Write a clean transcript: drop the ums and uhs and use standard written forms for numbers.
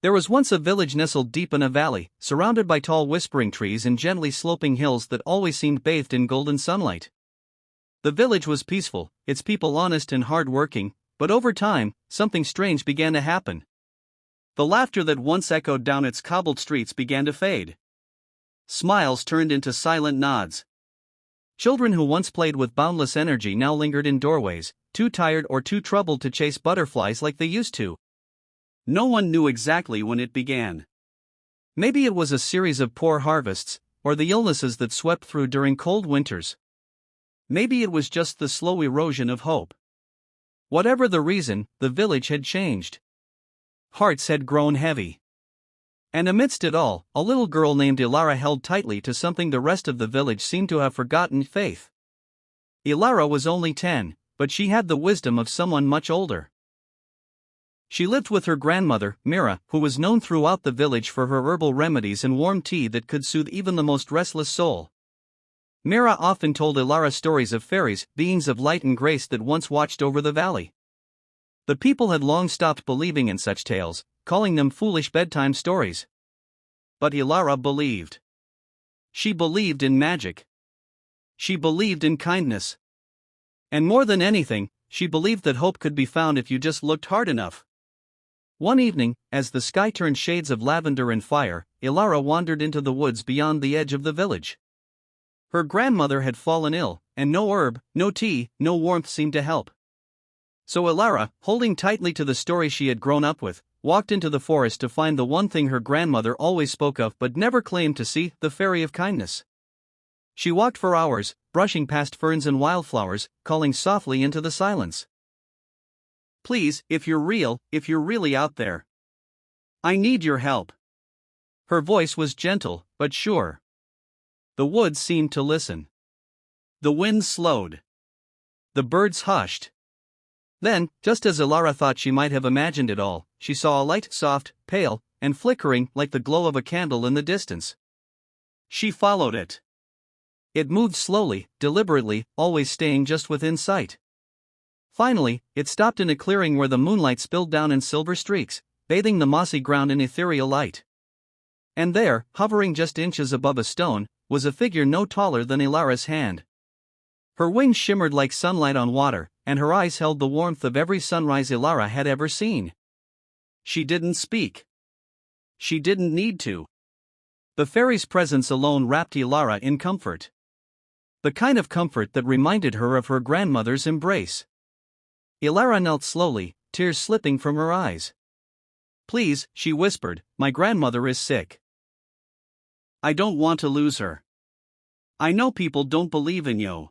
There was once a village nestled deep in a valley, surrounded by tall whispering trees and gently sloping hills that always seemed bathed in golden sunlight. The village was peaceful, its people honest and hard-working, but over time, something strange began to happen. The laughter that once echoed down its cobbled streets began to fade. Smiles turned into silent nods. Children who once played with boundless energy now lingered in doorways, too tired or too troubled to chase butterflies like they used to. No one knew exactly when it began. Maybe it was a series of poor harvests, or the illnesses that swept through during cold winters. Maybe it was just the slow erosion of hope. Whatever the reason, the village had changed. Hearts had grown heavy. And amidst it all, a little girl named Ilara held tightly to something the rest of the village seemed to have forgotten: faith. Ilara was only 10, but she had the wisdom of someone much older. She lived with her grandmother, Mira, who was known throughout the village for her herbal remedies and warm tea that could soothe even the most restless soul. Mira often told Ilara stories of fairies, beings of light and grace that once watched over the valley. The people had long stopped believing in such tales, calling them foolish bedtime stories. But Ilara believed. She believed in magic. She believed in kindness. And more than anything, she believed that hope could be found if you just looked hard enough. One evening, as the sky turned shades of lavender and fire, Ilara wandered into the woods beyond the edge of the village. Her grandmother had fallen ill, and no herb, no tea, no warmth seemed to help. So Ilara, holding tightly to the story she had grown up with, walked into the forest to find the one thing her grandmother always spoke of but never claimed to see: the fairy of kindness. She walked for hours, brushing past ferns and wildflowers, calling softly into the silence. "Please, if you're really out there, I need your help." Her voice was gentle, but sure. The woods seemed to listen. The wind slowed. The birds hushed. Then, just as Ilara thought she might have imagined it all, she saw a light, soft, pale, and flickering like the glow of a candle in the distance. She followed it. It moved slowly, deliberately, always staying just within sight. Finally, it stopped in a clearing where the moonlight spilled down in silver streaks, bathing the mossy ground in ethereal light. And there, hovering just inches above a stone, was a figure no taller than Ilara's hand. Her wings shimmered like sunlight on water, and her eyes held the warmth of every sunrise Ilara had ever seen. She didn't speak. She didn't need to. The fairy's presence alone wrapped Ilara in comfort. The kind of comfort that reminded her of her grandmother's embrace. Ilara knelt slowly, tears slipping from her eyes. "Please," she whispered, "my grandmother is sick. I don't want to lose her. I know people don't believe in you.